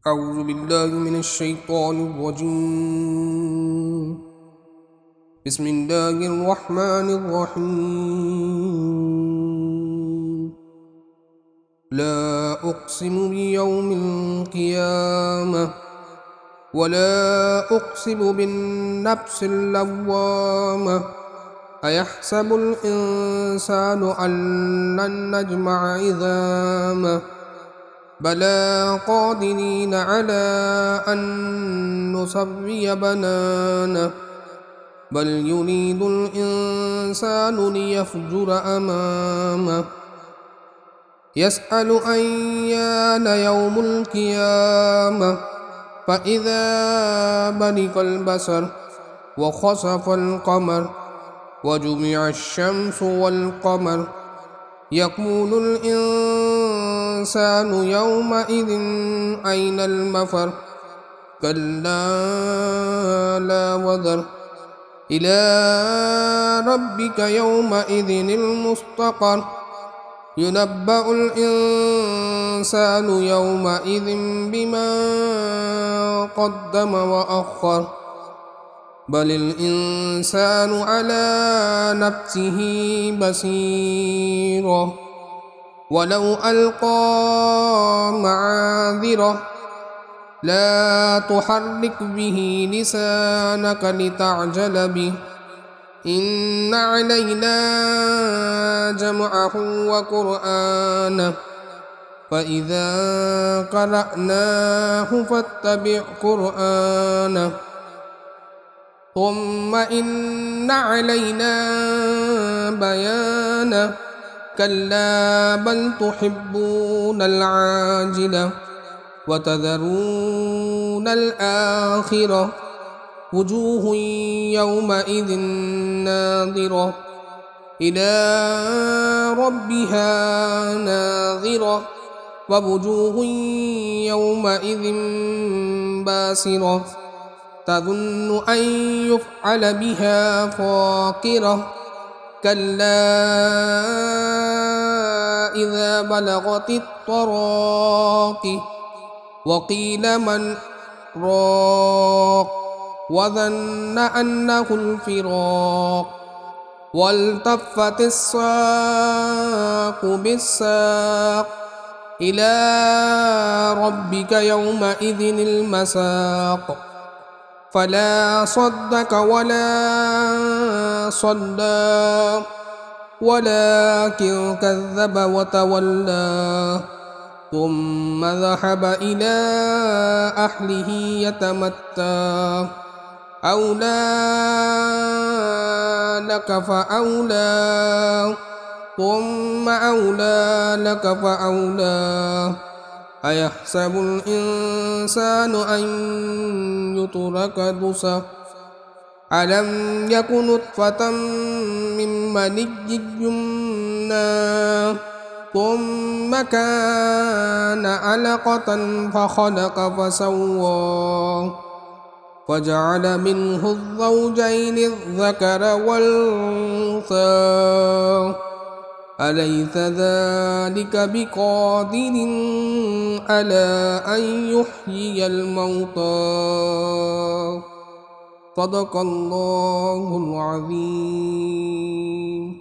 أعوذ بالله من الشيطان الرجيم. بسم الله الرحمن الرحيم. لا أقسم بيوم القيامة ولا أقسم بالنفس اللوامة. أيحسب الإنسان أن لن نجمع عظامه بلى قادرين على أن نسوي بنانه بل يريد الإنسان ليفجر أمامه يسأل أيان يوم القيامة فإذا برق البصر وخسف القمر وجمع الشمس والقمر يقول الإنسان يومئذ أين المفر كلا لا وزر إلى ربك يومئذ المستقر ينبأ الإنسان يومئذ بما قدم وأخر بل الإنسان على نفسه بصيرة ولو ألقى معاذيره لا تحرك به لسانك لتعجل به إن علينا جمعه وقرآنه فإذا قرأناه فاتبع قرآنه ثم إن علينا بيانه كلا بل تحبون العاجلة وتذرون الآخرة وجوه يومئذ ناظرة إلى ربها ناظرة ووجوه يومئذ باسرة تظن أن يفعل بها فاقرة كلا إذا بلغت التراقي وقيل من راق وظن أنه الفراق والتفت الساق بالساق إلى ربك يومئذ المساق فلا صدق ولا صلى ولكن كذب وتولى ثم ذهب إلى أهله يتمتع أولى لك فأولى ثم أولى لك فأولى أيحسب الإنسان أن يترك سدى ألم يكن نطفة من مني يمنى ثم كان علقة فخلق فسوى فجعل منه الزوجين الذكر والأنثى أليس ذلك بقادر على أن يحيي الموتى صدق الله العظيم.